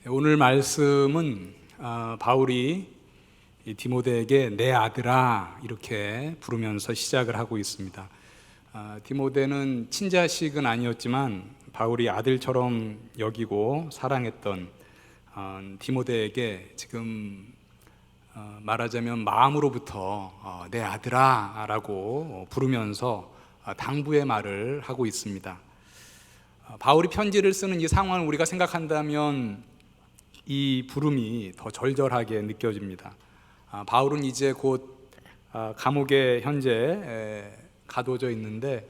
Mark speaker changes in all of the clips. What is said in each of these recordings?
Speaker 1: 오늘 말씀은 바울이 디모데에게 내 아들아 이렇게 부르면서 시작을 하고 있습니다. 디모데는 친자식은 아니었지만 바울이 아들처럼 여기고 사랑했던 디모데에게 지금 말하자면 마음으로부터 내 아들아 라고 부르면서 당부의 말을 하고 있습니다. 바울이 편지를 쓰는 이 상황을 우리가 생각한다면 이 부름이 더 절절하게 느껴집니다. 바울은 이제 곧 감옥에 현재 가둬져 있는데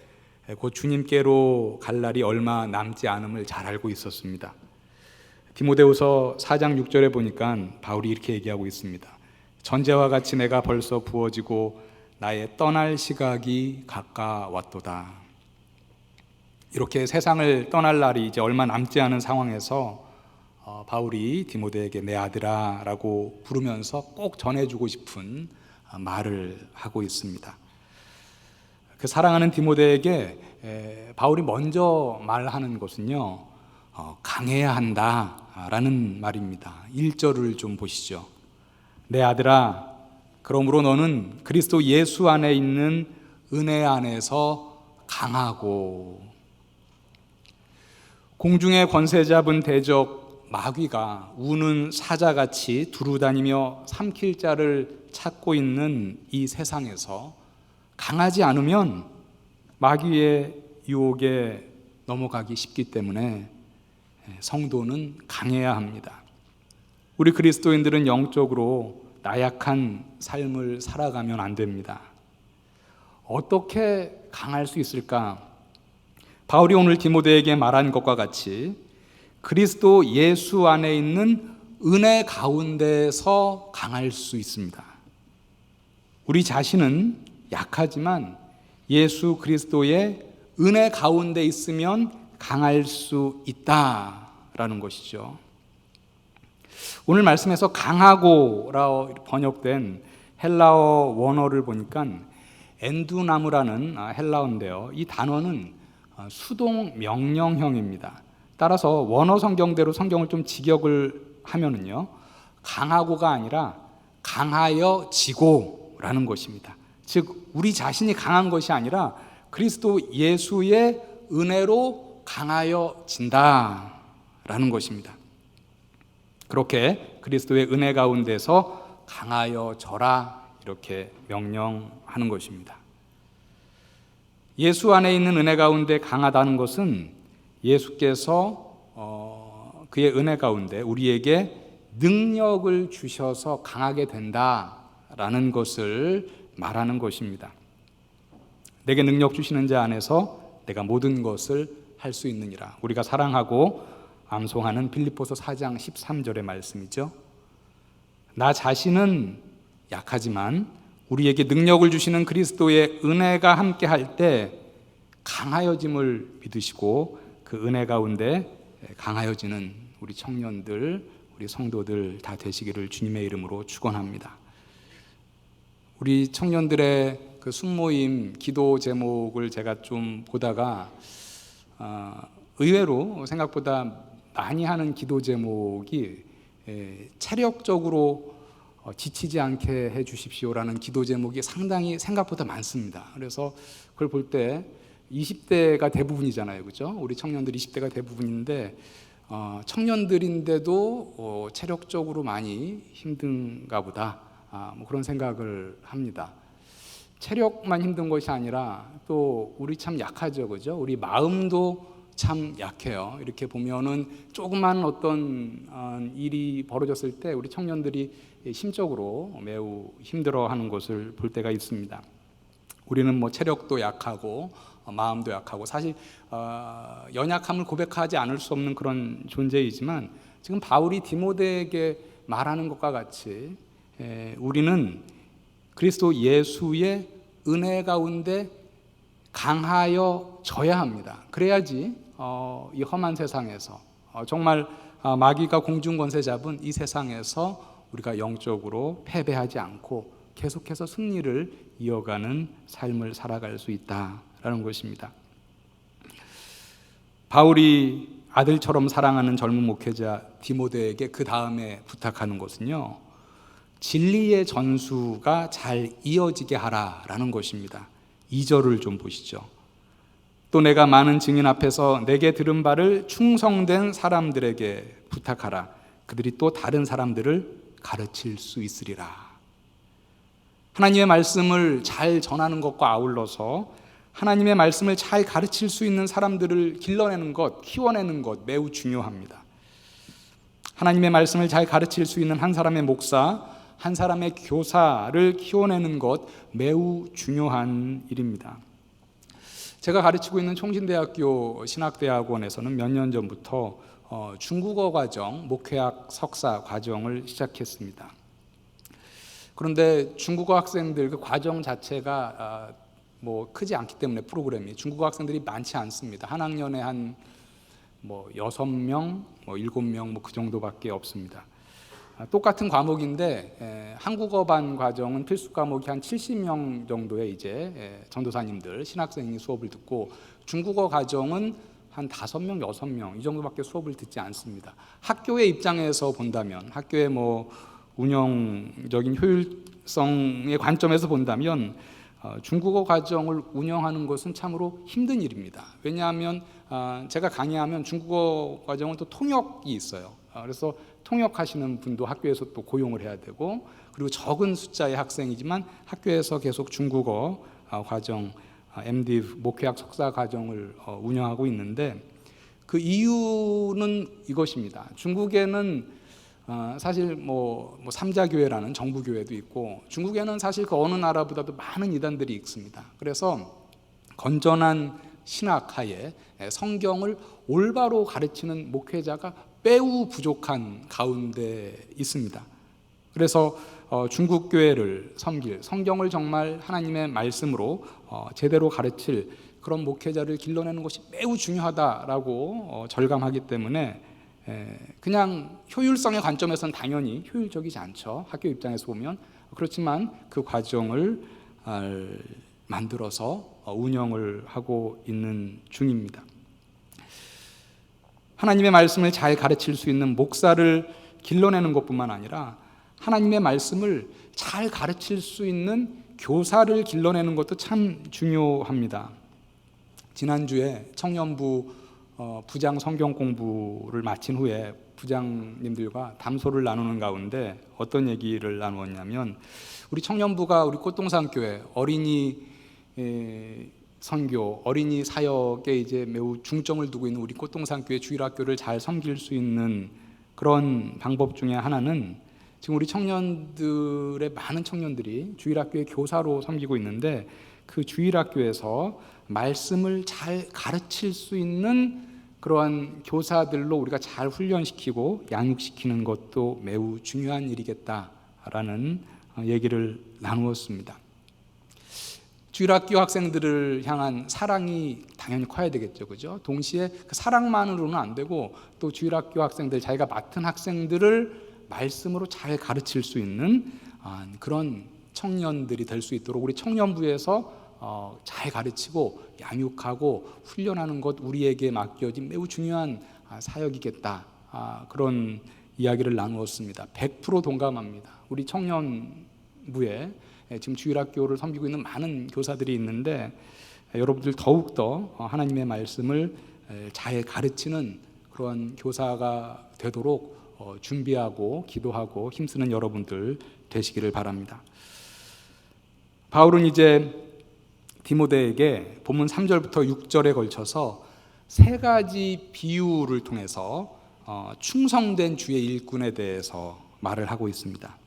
Speaker 1: 곧 주님께로 갈 날이 얼마 남지 않음을 잘 알고 있었습니다. 디모데후서 4장 6절에 보니까 바울이 이렇게 얘기하고 있습니다. 전제와 같이 내가 벌써 부어지고 나의 떠날 시각이 가까웠도다. 이렇게 세상을 떠날 날이 이제 얼마 남지 않은 상황에서 바울이 디모데에게 내 아들아 라고 부르면서 꼭 전해주고 싶은 말을 하고 있습니다. 그 사랑하는 디모데에게 바울이 먼저 말하는 것은요, 강해야 한다 라는 말입니다. 1절을 좀 보시죠. 내 아들아, 그러므로 너는 그리스도 예수 안에 있는 은혜 안에서 강하고. 공중의 권세 잡은 대적 마귀가 우는 사자같이 두루다니며 삼킬 자를 찾고 있는 이 세상에서 강하지 않으면 마귀의 유혹에 넘어가기 쉽기 때문에 성도는 강해야 합니다. 우리 그리스도인들은 영적으로 나약한 삶을 살아가면 안 됩니다. 어떻게 강할 수 있을까? 바울이 오늘 디모데에게 말한 것과 같이 그리스도 예수 안에 있는 은혜 가운데서 강할 수 있습니다. 우리 자신은 약하지만 예수 그리스도의 은혜 가운데 있으면 강할 수 있다라는 것이죠. 오늘 말씀에서 강하고라고 번역된 헬라어 원어를 보니까 엔두나무라는 헬라어인데요. 이 단어는 수동 명령형입니다. 따라서 원어 성경대로 성경을 좀 직역을 하면은요, 강하고가 아니라 강하여지고라는 것입니다. 즉 우리 자신이 강한 것이 아니라 그리스도 예수의 은혜로 강하여진다라는 것입니다. 그렇게 그리스도의 은혜 가운데서 강하여져라 이렇게 명령하는 것입니다. 예수 안에 있는 은혜 가운데 강하다는 것은 예수께서 그의 은혜 가운데 우리에게 능력을 주셔서 강하게 된다라는 것을 말하는 것입니다. 내게 능력 주시는 자 안에서 내가 모든 것을 할 수 있느니라. 우리가 사랑하고 암송하는 빌립보서 4장 13절의 말씀이죠. 나 자신은 약하지만 우리에게 능력을 주시는 그리스도의 은혜가 함께 할 때 강하여짐을 믿으시고 그 은혜 가운데 강하여지는 우리 청년들, 우리 성도들 다 되시기를 주님의 이름으로 축원합니다. 우리 청년들의 그 순모임 기도 제목을 제가 좀 보다가 의외로 생각보다 많이 하는 기도 제목이 체력적으로 지치지 않게 해 주십시오라는 기도 제목이 상당히 생각보다 많습니다. 그래서 그걸 볼 때 20대가 대부분이잖아요, 그렇죠? 우리 청년들 20대가 대부분인데 청년들인데도 체력적으로 많이 힘든가 보다, 뭐 그런 생각을 합니다. 체력만 힘든 것이 아니라 또 우리 참 약하죠, 그죠? 우리 마음도 참 약해요. 이렇게 보면은 조그만 어떤 일이 벌어졌을 때 우리 청년들이 심적으로 매우 힘들어하는 것을 볼 때가 있습니다. 우리는 뭐 체력도 약하고 마음도 약하고 사실 연약함을 고백하지 않을 수 없는 그런 존재이지만 지금 바울이 디모데에게 말하는 것과 같이 우리는 그리스도 예수의 은혜 가운데 강하여져야 합니다. 그래야지 이 험한 세상에서 정말 마귀가 공중권세 잡은 이 세상에서 우리가 영적으로 패배하지 않고 계속해서 승리를 이어가는 삶을 살아갈 수 있다라는 것입니다. 바울이 아들처럼 사랑하는 젊은 목회자 디모데에게 그 다음에 부탁하는 것은요, 진리의 전수가 잘 이어지게 하라라는 것입니다. 2절을 좀 보시죠. 또 내가 많은 증인 앞에서 내게 들은 바를 충성된 사람들에게 부탁하라. 그들이 또 다른 사람들을 가르칠 수 있으리라. 하나님의 말씀을 잘 전하는 것과 아울러서 하나님의 말씀을 잘 가르칠 수 있는 사람들을 길러내는 것, 키워내는 것 매우 중요합니다. 하나님의 말씀을 잘 가르칠 수 있는 한 사람의 목사, 한 사람의 교사를 키워내는 것 매우 중요한 일입니다. 제가 가르치고 있는 총신대학교 신학대학원에서는 몇 년 전부터 중국어 과정, 목회학 석사 과정을 시작했습니다. 그런데 중국어 학생들 그 과정 자체가 크지 않기 때문에 프로그램이 중국어 학생들이 많지 않습니다. 한 학년에 한 6명, 7명 그 정도밖에 없습니다. 똑같은 과목인데 한국어 반 과정은 필수 과목이 한 70명 정도의 이제 전도사님들, 신학생이 수업을 듣고 중국어 과정은 한 5명, 6명 이 정도밖에 수업을 듣지 않습니다. 학교의 입장에서 본다면, 학교의 운영적인 효율성의 관점에서 본다면 중국어 과정을 운영하는 것은 참으로 힘든 일입니다. 왜냐하면 제가 강의하면 중국어 과정은 또 통역이 있어요. 그래서 통역하시는 분도 학교에서 또 고용을 해야 되고, 그리고 적은 숫자의 학생이지만 학교에서 계속 중국어 과정, MD 목회학 석사 과정을 운영하고 있는데, 그 이유는 이것입니다. 중국에는 사실 삼자교회라는 정부교회도 있고, 중국에는 사실 그 어느 나라보다도 많은 이단들이 있습니다. 그래서 건전한 신학하에 성경을 올바로 가르치는 목회자가 매우 부족한 가운데 있습니다. 그래서 중국 교회를 섬길, 성경을 정말 하나님의 말씀으로 제대로 가르칠 그런 목회자를 길러내는 것이 매우 중요하다라고 절감하기 때문에 그냥 효율성의 관점에서는 당연히 효율적이지 않죠. 학교 입장에서 보면. 그렇지만 그 과정을 만들어서 운영을 하고 있는 중입니다. 하나님의 말씀을 잘 가르칠 수 있는 목사를 길러내는 것뿐만 아니라 하나님의 말씀을 잘 가르칠 수 있는 교사를 길러내는 것도 참 중요합니다. 지난주에 청년부 부장 성경 공부를 마친 후에 부장님들과 담소를 나누는 가운데 어떤 얘기를 나누었냐면, 우리 청년부가 우리 꽃동산교회 어린이 선교, 어린이 사역에 이제 매우 중점을 두고 있는 우리 꽃동산교회 주일학교를 잘 섬길 수 있는 그런 방법 중에 하나는, 지금 우리 청년들의 많은 청년들이 주일학교의 교사로 섬기고 있는데, 그 주일학교에서 말씀을 잘 가르칠 수 있는 그러한 교사들로 우리가 잘 훈련시키고 양육시키는 것도 매우 중요한 일이겠다라는 얘기를 나누었습니다. 주일학교 학생들을 향한 사랑이 당연히 커야 되겠죠, 그죠? 동시에 그 사랑만으로는 안 되고, 또 주일학교 학생들, 자기가 맡은 학생들을 말씀으로 잘 가르칠 수 있는 그런 청년들이 될 수 있도록 우리 청년부에서 잘 가르치고 양육하고 훈련하는 것, 우리에게 맡겨진 매우 중요한 사역이겠다, 그런 이야기를 나누었습니다. 100% 동감합니다. 우리 청년부에 지금 주일학교를 섬기고 있는 많은 교사들이 있는데, 여러분들 더욱더 하나님의 말씀을 잘 가르치는 그런 교사가 되도록 준비하고 기도하고 힘쓰는 여러분들 되시기를 바랍니다. 바울은 이제 디모데에게 본문 3절부터 6절에 걸쳐서 세 가지 비유를 통해서 충성된 주의 일꾼에 대해서 말을 하고 있습니다.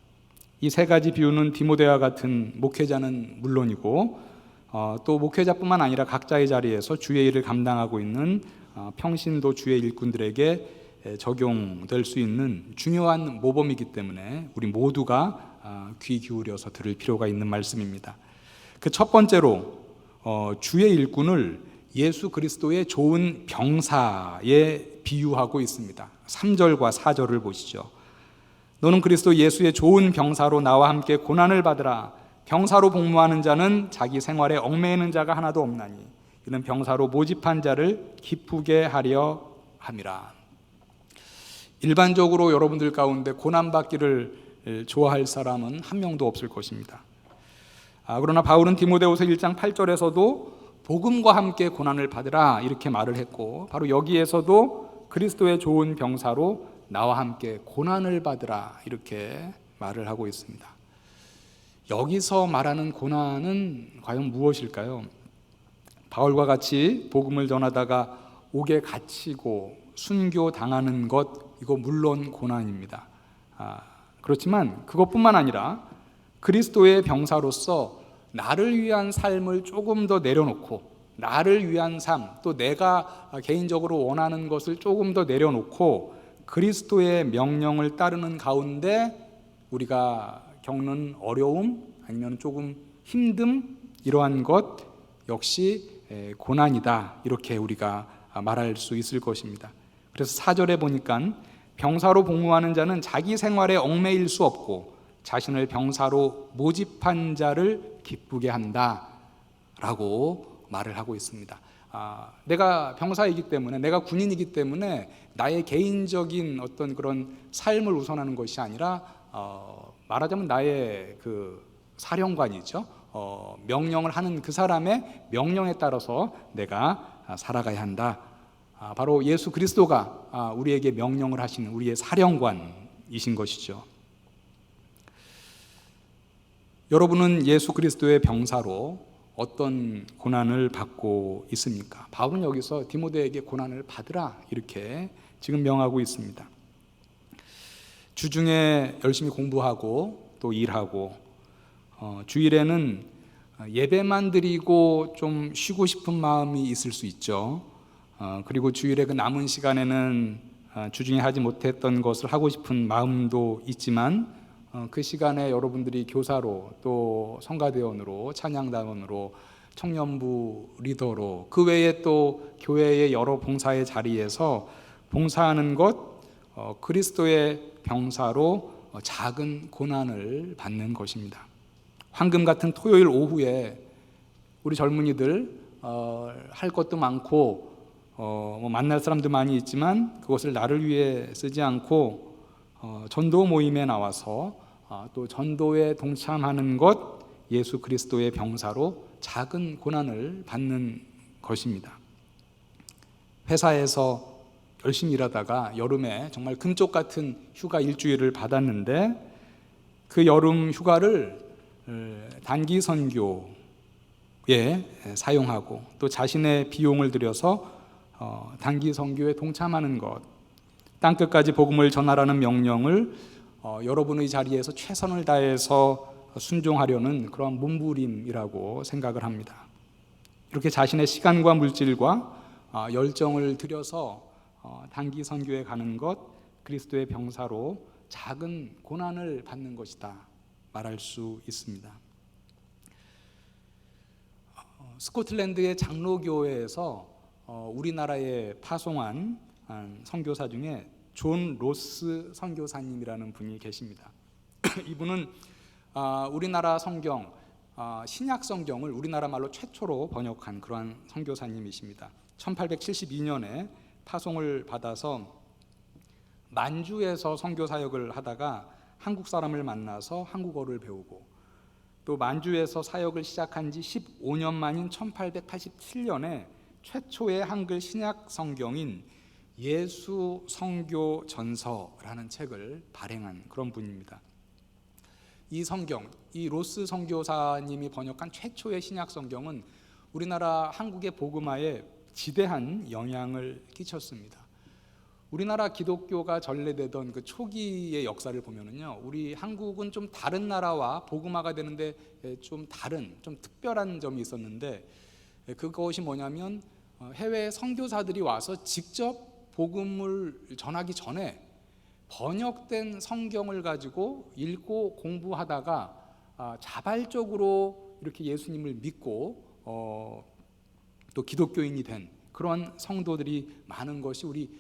Speaker 1: 이 세 가지 비유는 디모데와 같은 목회자는 물론이고, 또 목회자뿐만 아니라 각자의 자리에서 주의 일을 감당하고 있는 평신도 주의 일꾼들에게 적용될 수 있는 중요한 모범이기 때문에 우리 모두가 귀 기울여서 들을 필요가 있는 말씀입니다. 그 첫 번째로 주의 일꾼을 예수 그리스도의 좋은 병사에 비유하고 있습니다. 3절과 4절을 보시죠. 너는 그리스도 예수의 좋은 병사로 나와 함께 고난을 받으라. 병사로 복무하는 자는 자기 생활에 얽매이는 자가 하나도 없나니 이는 병사로 모집한 자를 기쁘게 하려 함이라. 일반적으로 여러분들 가운데 고난받기를 좋아할 사람은 한 명도 없을 것입니다. 그러나 바울은 디모데후서 1장 8절에서도 복음과 함께 고난을 받으라 이렇게 말을 했고, 바로 여기에서도 그리스도의 좋은 병사로 나와 함께 고난을 받으라 이렇게 말을 하고 있습니다. 여기서 말하는 고난은 과연 무엇일까요? 바울과 같이 복음을 전하다가 옥에 갇히고 순교당하는 것, 이거 물론 고난입니다. 그렇지만 그것뿐만 아니라 그리스도의 병사로서 나를 위한 삶을 조금 더 내려놓고, 나를 위한 삶, 또 내가 개인적으로 원하는 것을 조금 더 내려놓고 그리스도의 명령을 따르는 가운데 우리가 겪는 어려움 아니면 조금 힘듦, 이러한 것 역시 고난이다 이렇게 우리가 말할 수 있을 것입니다. 그래서 4절에 보니까 병사로 복무하는 자는 자기 생활에 얽매일 수 없고 자신을 병사로 모집한 자를 기쁘게 한다 라고 말을 하고 있습니다. 내가 병사이기 때문에, 내가 군인이기 때문에 나의 개인적인 어떤 그런 삶을 우선하는 것이 아니라 말하자면 나의 그 사령관이죠. 명령을 하는 그 사람의 명령에 따라서 내가 살아가야 한다. 바로 예수 그리스도가 우리에게 명령을 하시는 우리의 사령관이신 것이죠. 여러분은 예수 그리스도의 병사로 어떤 고난을 받고 있습니까? 바울은 여기서 디모데에게 고난을 받으라 이렇게 지금 명하고 있습니다. 주중에 열심히 공부하고 또 일하고 주일에는 예배만 드리고 좀 쉬고 싶은 마음이 있을 수 있죠. 그리고 주일에 그 남은 시간에는 주중에 하지 못했던 것을 하고 싶은 마음도 있지만 그 시간에 여러분들이 교사로 또 성가대원으로 찬양단원으로 청년부 리더로 그 외에 또 교회의 여러 봉사의 자리에서 봉사하는 것, 그리스도의 병사로 작은 고난을 받는 것입니다. 황금 같은 토요일 오후에 우리 젊은이들 할 것도 많고 만날 사람도 많이 있지만 그것을 나를 위해 쓰지 않고 전도 모임에 나와서 또 전도에 동참하는 것, 예수 그리스도의 병사로 작은 고난을 받는 것입니다. 회사에서 열심히 일하다가 여름에 정말 금쪽 같은 휴가 일주일을 받았는데 그 여름 휴가를 단기 선교에 사용하고 또 자신의 비용을 들여서 단기 선교에 동참하는 것, 땅끝까지 복음을 전하라는 명령을 여러분의 자리에서 최선을 다해서 순종하려는 그런 몸부림이라고 생각을 합니다. 이렇게 자신의 시간과 물질과 열정을 들여서 단기 선교에 가는 것, 그리스도의 병사로 작은 고난을 받는 것이다 말할 수 있습니다. 스코틀랜드의 장로교회에서 우리나라에 파송한 선교사 중에 존 로스 선교사님이라는 분이 계십니다. 이분은 우리나라 성경, 신약 성경을 우리나라 말로 최초로 번역한 그러한 선교사님이십니다. 1872년에 파송을 받아서 만주에서 선교 사역을 하다가 한국 사람을 만나서 한국어를 배우고 또 만주에서 사역을 시작한 지 15년 만인 1887년에 최초의 한글 신약 성경인 예수 선교 전서라는 책을 발행한 그런 분입니다. 이 성경, 이 로스 선교사님이 번역한 최초의 신약 성경은 우리나라 한국의 복음화에 지대한 영향을 끼쳤습니다. 우리나라 기독교가 전래되던 그 초기의 역사를 보면은요, 우리 한국은 좀 다른 나라와 복음화가 되는데 좀 다른, 좀 특별한 점이 있었는데, 그것이 뭐냐면 해외 선교사들이 와서 직접 복음을 전하기 전에 번역된 성경을 가지고 읽고 공부하다가 자발적으로 이렇게 예수님을 믿고 또 기독교인이 된 그런 성도들이 많은 것이 우리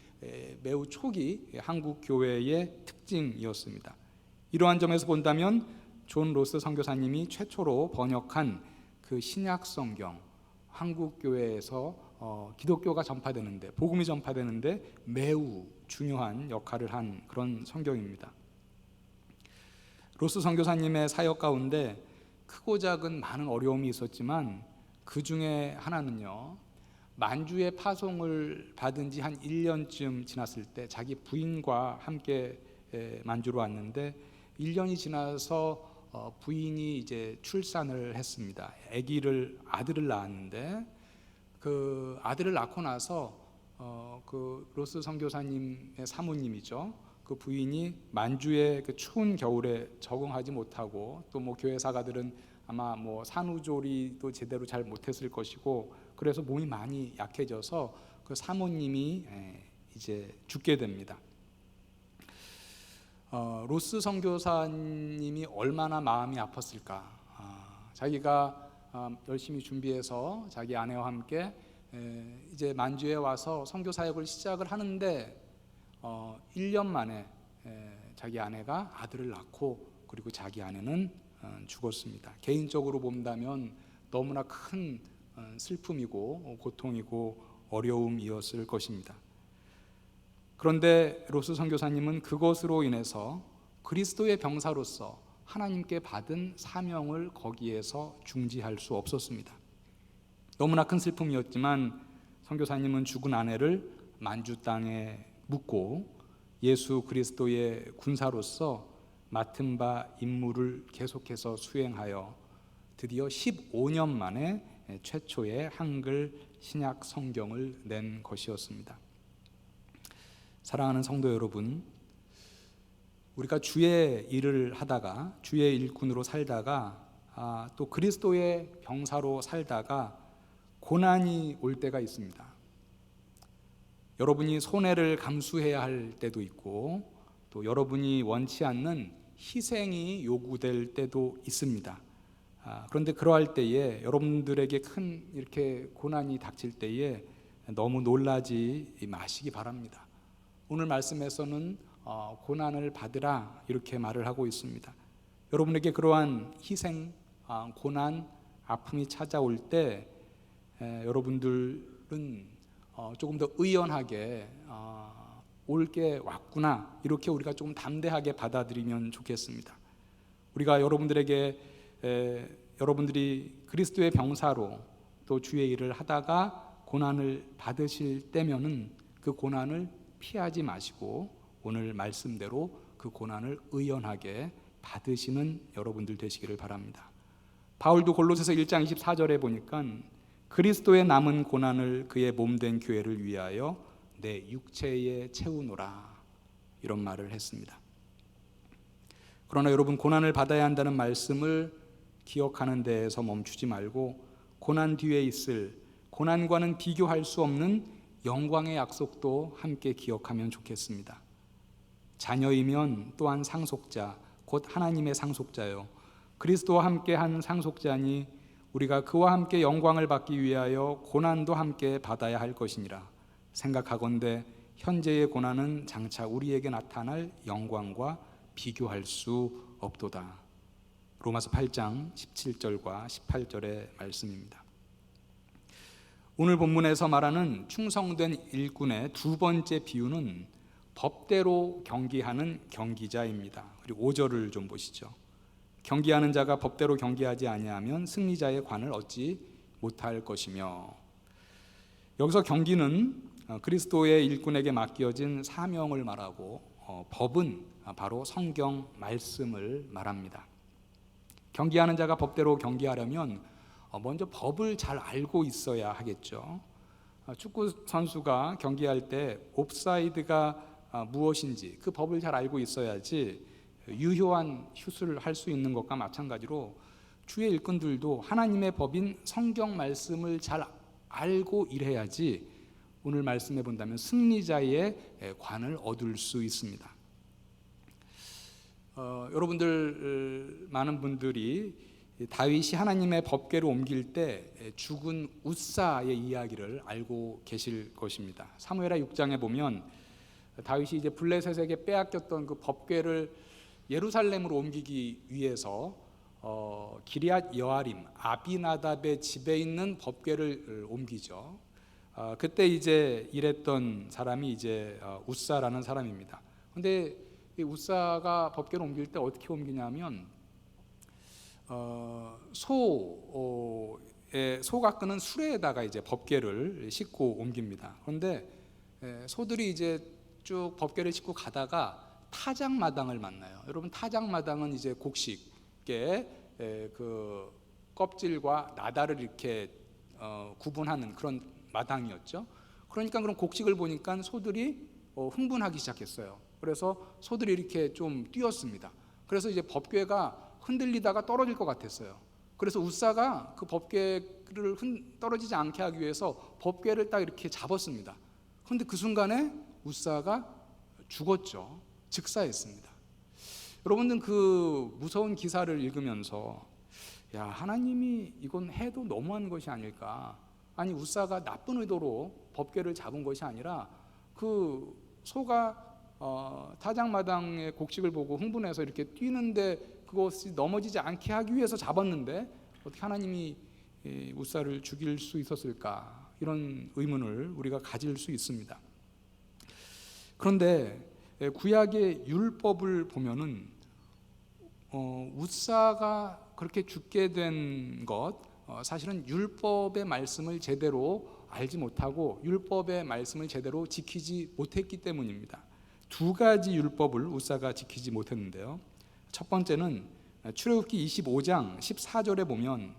Speaker 1: 매우 초기 한국 교회의 특징이었습니다. 이러한 점에서 본다면 존 로스 선교사님이 최초로 번역한 그 신약 성경, 한국 교회에서 기독교가 전파되는데, 복음이 전파되는데 매우 중요한 역할을 한 그런 성경입니다. 로스 선교사님의 사역 가운데 크고 작은 많은 어려움이 있었지만 그 중에 하나는요, 만주의 파송을 받은 지 한 1년쯤 지났을 때 자기 부인과 함께 만주로 왔는데 1년이 지나서 부인이 이제 출산을 했습니다. 아들을 낳았는데 그 아들을 낳고 나서 그 로스 선교사님의 사모님이죠. 그 부인이 만주의 그 추운 겨울에 적응하지 못하고, 또 뭐 교회 사가들은 아마 뭐 산후조리도 제대로 잘 못했을 것이고, 그래서 몸이 많이 약해져서 그 사모님이 이제 죽게 됩니다. 로스 선교사님이 얼마나 마음이 아팠을까. 자기가 열심히 준비해서 자기 아내와 함께 이제 만주에 와서 선교 사역을 시작을 하는데 1년 만에 자기 아내가 아들을 낳고, 그리고 자기 아내는 죽었습니다. 개인적으로 본다면 너무나 큰 슬픔이고 고통이고 어려움이었을 것입니다. 그런데 로스 선교사님은 그것으로 인해서 그리스도의 병사로서 하나님께 받은 사명을 거기에서 중지할 수 없었습니다. 너무나 큰 슬픔이었지만 선교사님은 죽은 아내를 만주 땅에 묻고 예수 그리스도의 군사로서 맡은 바 임무를 계속해서 수행하여 드디어 15년 만에 최초의 한글 신약 성경을 낸 것이었습니다. 사랑하는 성도 여러분, 우리가 주의 일을 하다가, 주의 일꾼으로 살다가, 또 그리스도의 병사로 살다가 고난이 올 때가 있습니다. 여러분이 손해를 감수해야 할 때도 있고, 또 여러분이 원치 않는 희생이 요구될 때도 있습니다. 그런데 그러할 때에, 여러분들에게 큰 이렇게 고난이 닥칠 때에 너무 놀라지 마시기 바랍니다. 오늘 말씀에서는 고난을 받으라 이렇게 말을 하고 있습니다. 여러분에게 그러한 희생, 고난, 아픔이 찾아올 때 여러분들은 조금 더 의연하게 올 게 왔구나, 이렇게 우리가 조금 담대하게 받아들이면 좋겠습니다. 우리가 여러분들이 그리스도의 병사로 또 주의 일을 하다가 고난을 받으실 때면은 그 고난을 피하지 마시고 오늘 말씀대로 그 고난을 의연하게 받으시는 여러분들 되시기를 바랍니다. 바울도 골로새서 1장 24절에 보니까 그리스도의 남은 고난을 그의 몸된 교회를 위하여 내 육체에 채우노라, 이런 말을 했습니다. 그러나 여러분, 고난을 받아야 한다는 말씀을 기억하는 데에서 멈추지 말고 고난 뒤에 있을, 고난과는 비교할 수 없는 영광의 약속도 함께 기억하면 좋겠습니다. 자녀이면 또한 상속자, 곧 하나님의 상속자요, 그리스도와 함께 한 상속자니 우리가 그와 함께 영광을 받기 위하여 고난도 함께 받아야 할 것이니라. 생각하건대 현재의 고난은 장차 우리에게 나타날 영광과 비교할 수 없도다. 로마서 8장 17절과 18절의 말씀입니다. 오늘 본문에서 말하는 충성된 일꾼의 두 번째 비유는 법대로 경기하는 경기자입니다. 그리고 5절을 좀 보시죠. 경기하는 자가 법대로 경기하지 아니하면 승리자의 관을 얻지 못할 것이며, 여기서 경기는 그리스도의 일꾼에게 맡겨진 사명을 말하고, 법은 바로 성경 말씀을 말합니다. 경기하는 자가 법대로 경기하려면 먼저 법을 잘 알고 있어야 하겠죠. 축구 선수가 경기할 때 옵사이드가 무엇인지 그 법을 잘 알고 있어야지 유효한 슛을 할 수 있는 것과 마찬가지로 주의 일꾼들도 하나님의 법인 성경 말씀을 잘 알고 일해야지 오늘 말씀해 본다면 승리자의 관을 얻을 수 있습니다. 여러분들 많은 분들이 다윗이 하나님의 법궤를 옮길 때 죽은 웃사의 이야기를 알고 계실 것입니다. 사무엘하 6장에 보면 다윗이 이제 블레셋에게 빼앗겼던 그 법궤를 예루살렘으로 옮기기 위해서 기럇 여아림 아비나답의 집에 있는 법궤를 옮기죠. 그때 이제 일했던 사람이 이제 웃사라는 사람입니다. 근데 이 웃사가 법궤를 옮길 때 어떻게 옮기냐면 소가 끄는 수레에다가 이제 법궤를 싣고 옮깁니다. 그런데 소들이 이제 쭉 법궤를 싣고 가다가 타작마당을 만나요. 여러분, 타작마당은 이제 곡식의 그 껍질과 나다를 이렇게 구분하는 그런 마당이었죠. 그러니까 그런 곡식을 보니까 소들이 흥분하기 시작했어요. 그래서 소들이 이렇게 좀 뛰었습니다. 그래서 이제 법궤가 흔들리다가 떨어질 것 같았어요. 그래서 웃사가 그 법궤를 떨어지지 않게 하기 위해서 법궤를 딱 이렇게 잡았습니다. 그런데 그 순간에 웃사가 죽었죠. 즉사했습니다. 여러분들 그 무서운 기사를 읽으면서 야, 하나님이 이건 해도 너무한 것이 아닐까. 아니, 웃사가 나쁜 의도로 법궤를 잡은 것이 아니라 그 소가 타작마당의 곡식을 보고 흥분해서 이렇게 뛰는데 그것이 넘어지지 않게 하기 위해서 잡았는데 어떻게 하나님이 웃사를 죽일 수 있었을까? 이런 의문을 우리가 가질 수 있습니다. 그런데 구약의 율법을 보면은 웃사가 그렇게 죽게 된 것, 사실은 율법의 말씀을 제대로 알지 못하고 율법의 말씀을 제대로 지키지 못했기 때문입니다. 두 가지 율법을 웃사가 지키지 못했는데요. 첫 번째는 출애굽기 25장 14절에 보면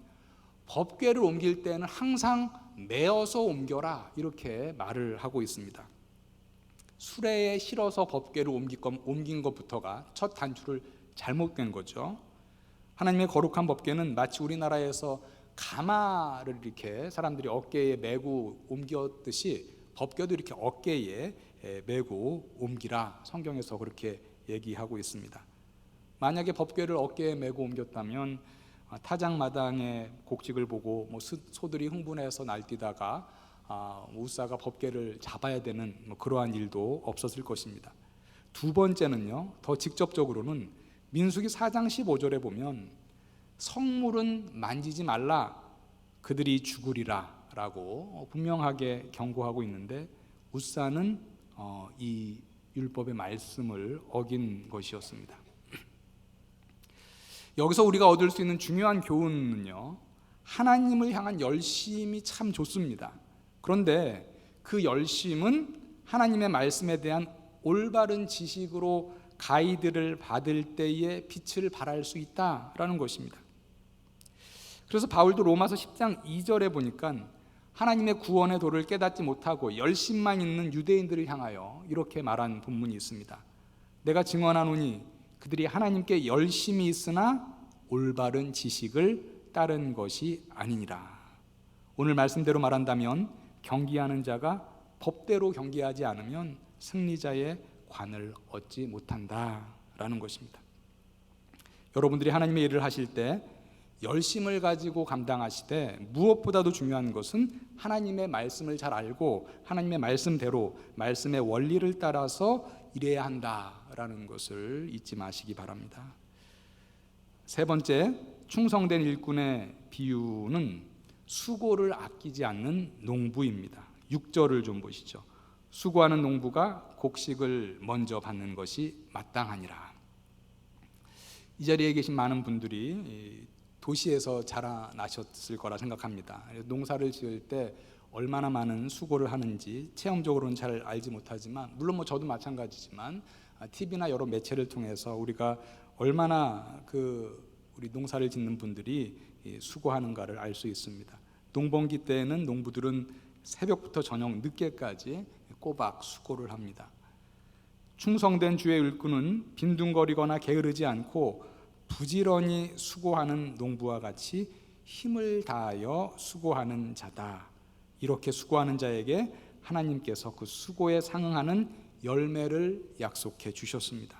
Speaker 1: 법궤를 옮길 때는 항상 메어서 옮겨라, 이렇게 말을 하고 있습니다. 수레에 실어서 법궤를 옮긴 것부터가 첫 단추를 잘못된 거죠. 하나님의 거룩한 법궤는 마치 우리나라에서 가마를 이렇게 사람들이 어깨에 메고 옮겼듯이 법궤도 이렇게 어깨에 메고 옮기라, 성경에서 그렇게 얘기하고 있습니다. 만약에 법궤를 어깨에 메고 옮겼다면 타작마당의 곡식을 보고 소들이 흥분해서 날뛰다가 웃사가 법궤를 잡아야 되는 그러한 일도 없었을 것입니다. 두 번째는요, 더 직접적으로는 민수기 4장 15절에 보면 성물은 만지지 말라, 그들이 죽으리라 라고 분명하게 경고하고 있는데 웃사는 이 율법의 말씀을 어긴 것이었습니다. 여기서 우리가 얻을 수 있는 중요한 교훈은요, 하나님을 향한 열심이 참 좋습니다. 그런데 그 열심은 하나님의 말씀에 대한 올바른 지식으로 가이드를 받을 때에 빛을 발할 수 있다라는 것입니다. 그래서 바울도 로마서 10장 2절에 보니까 하나님의 구원의 도를 깨닫지 못하고 열심만 있는 유대인들을 향하여 이렇게 말한 본문이 있습니다. 내가 증언하노니 그들이 하나님께 열심이 있으나 올바른 지식을 따른 것이 아니니라. 오늘 말씀대로 말한다면 경기하는 자가 법대로 경기하지 않으면 승리자의 관을 얻지 못한다라는 것입니다. 여러분들이 하나님의 일을 하실 때 열심을 가지고 감당하시되 무엇보다도 중요한 것은 하나님의 말씀을 잘 알고 하나님의 말씀대로 말씀의 원리를 따라서 일해야 한다라는 것을 잊지 마시기 바랍니다. 세 번째, 충성된 일꾼의 비유는 수고를 아끼지 않는 농부입니다. 6절을 좀 보시죠. 수고하는 농부가 곡식을 먼저 받는 것이 마땅하니라. 이 자리에 계신 많은 분들이 도시에서 자라나셨을 거라 생각합니다. 농사를 지을 때 얼마나 많은 수고를 하는지 체험적으로는 잘 알지 못하지만, 물론 저도 마찬가지지만 TV나 여러 매체를 통해서 우리가 얼마나 우리 농사를 짓는 분들이 수고하는가를 알 수 있습니다. 농번기 때에는 농부들은 새벽부터 저녁 늦게까지 꼬박 수고를 합니다. 충성된 주의 일꾼은 빈둥거리거나 게으르지 않고 부지런히 수고하는 농부와 같이 힘을 다하여 수고하는 자다. 이렇게 수고하는 자에게 하나님께서 그 수고에 상응하는 열매를 약속해 주셨습니다.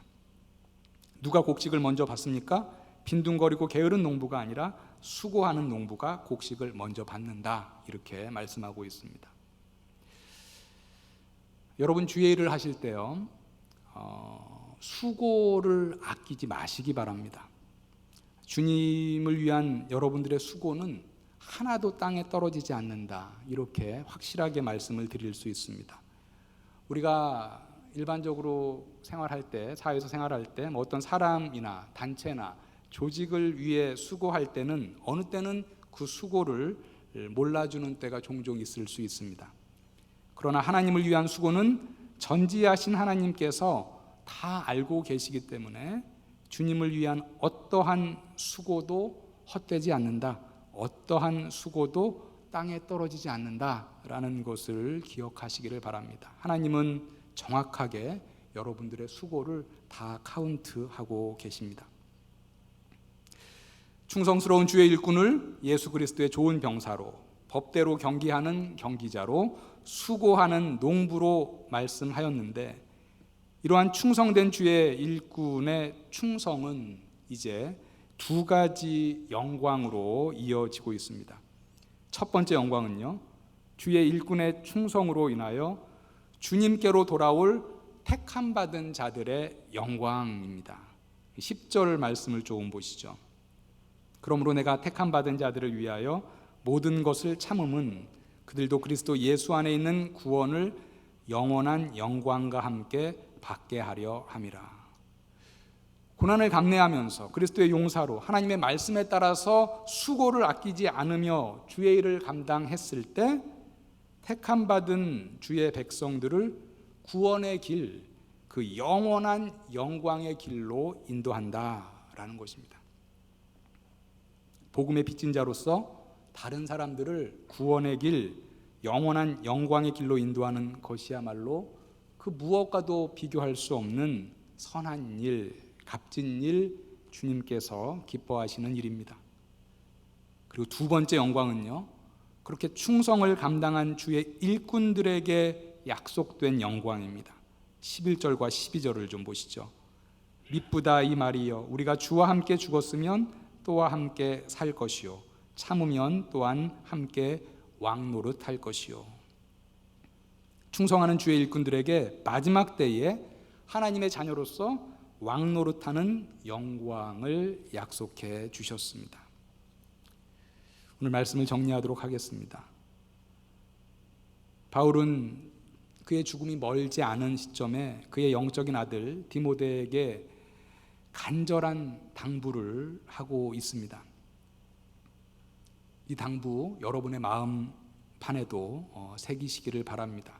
Speaker 1: 누가 곡식을 먼저 받습니까? 빈둥거리고 게으른 농부가 아니라 수고하는 농부가 곡식을 먼저 받는다, 이렇게 말씀하고 있습니다. 여러분, 주의 일을 하실 때요, 수고를 아끼지 마시기 바랍니다. 주님을 위한 여러분들의 수고는 하나도 땅에 떨어지지 않는다. 이렇게 확실하게 말씀을 드릴 수 있습니다. 우리가 일반적으로 생활할 때, 사회에서 생활할 때 어떤 사람이나 단체나 조직을 위해 수고할 때는 어느 때는 그 수고를 몰라주는 때가 종종 있을 수 있습니다. 그러나 하나님을 위한 수고는 전지하신 하나님께서 다 알고 계시기 때문에 주님을 위한 어떠한 수고도 헛되지 않는다. 어떠한 수고도 땅에 떨어지지 않는다라는 것을 기억하시기를 바랍니다. 하나님은 정확하게 여러분들의 수고를 다 카운트하고 계십니다. 충성스러운 주의 일꾼을 예수 그리스도의 좋은 병사로, 법대로 경기하는 경기자로, 수고하는 농부로 말씀하였는데, 이러한 충성된 주의 일꾼의 충성은 이제 두 가지 영광으로 이어지고 있습니다. 첫 번째 영광은요, 주의 일꾼의 충성으로 인하여 주님께로 돌아올 택함받은 자들의 영광입니다. 10절 말씀을 조금 보시죠. 그러므로 내가 택함받은 자들을 위하여 모든 것을 참음은 그들도 그리스도 예수 안에 있는 구원을 영원한 영광과 함께 받게 하려 함이라. 고난을 감내하면서 그리스도의 용사로 하나님의 말씀에 따라서 수고를 아끼지 않으며 주의 일을 감당했을 때 택함받은 주의 백성들을 구원의 길, 그 영원한 영광의 길로 인도한다라는 것입니다. 복음의 빚진 자로서 다른 사람들을 구원의 길, 영원한 영광의 길로 인도하는 것이야말로 그 무엇과도 비교할 수 없는 선한 일, 값진 일, 주님께서 기뻐하시는 일입니다. 그리고 두 번째 영광은요, 그렇게 충성을 감당한 주의 일꾼들에게 약속된 영광입니다. 11절과 12절을 좀 보시죠. 미쁘다 이 말이여, 우리가 주와 함께 죽었으면 또와 함께 살 것이요, 참으면 또한 함께 왕노릇할 것이요. 충성하는 주의 일꾼들에게 마지막 때에 하나님의 자녀로서 왕노릇하는 영광을 약속해 주셨습니다. 오늘 말씀을 정리하도록 하겠습니다. 바울은 그의 죽음이 멀지 않은 시점에 그의 영적인 아들 디모데에게 간절한 당부를 하고 있습니다. 이 당부 여러분의 마음판에도 새기시기를 바랍니다.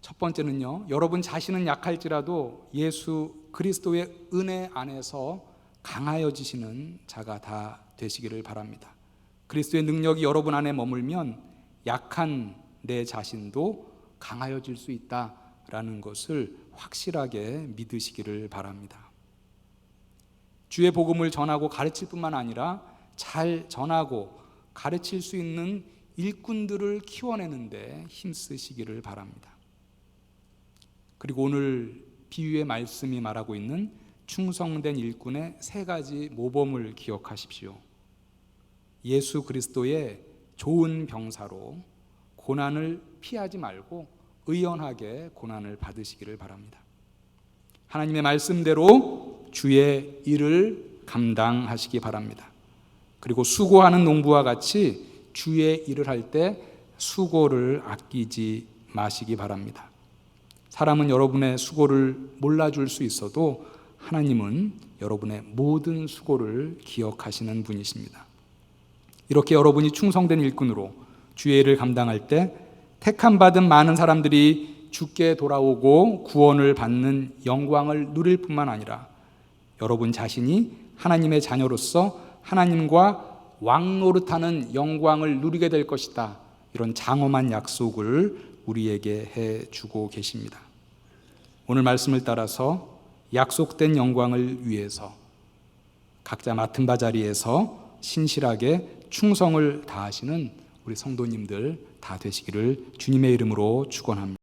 Speaker 1: 첫 번째는요, 여러분 자신은 약할지라도 예수 그리스도의 은혜 안에서 강하여지시는 자가 다 되시기를 바랍니다. 그리스도의 능력이 여러분 안에 머물면 약한 내 자신도 강하여질 수 있다라는 것을 확실하게 믿으시기를 바랍니다. 주의 복음을 전하고 가르칠 뿐만 아니라 잘 전하고 가르칠 수 있는 일꾼들을 키워내는데 힘쓰시기를 바랍니다. 그리고 오늘 비유의 말씀이 말하고 있는 충성된 일꾼의 세 가지 모범을 기억하십시오. 예수 그리스도의 좋은 병사로 고난을 피하지 말고 의연하게 고난을 받으시기를 바랍니다. 하나님의 말씀대로 주의 일을 감당하시기 바랍니다. 그리고 수고하는 농부와 같이 주의 일을 할 때 수고를 아끼지 마시기 바랍니다. 사람은 여러분의 수고를 몰라줄 수 있어도 하나님은 여러분의 모든 수고를 기억하시는 분이십니다. 이렇게 여러분이 충성된 일꾼으로 주의 일을 감당할 때 택함받은 많은 사람들이 주께 돌아오고 구원을 받는 영광을 누릴 뿐만 아니라 여러분 자신이 하나님의 자녀로서 하나님과 왕노릇하는 영광을 누리게 될 것이다. 이런 장엄한 약속을 우리에게 해주고 계십니다. 오늘 말씀을 따라서 약속된 영광을 위해서 각자 맡은 바 자리에서 신실하게 충성을 다하시는 우리 성도님들 다 되시기를 주님의 이름으로 축원합니다.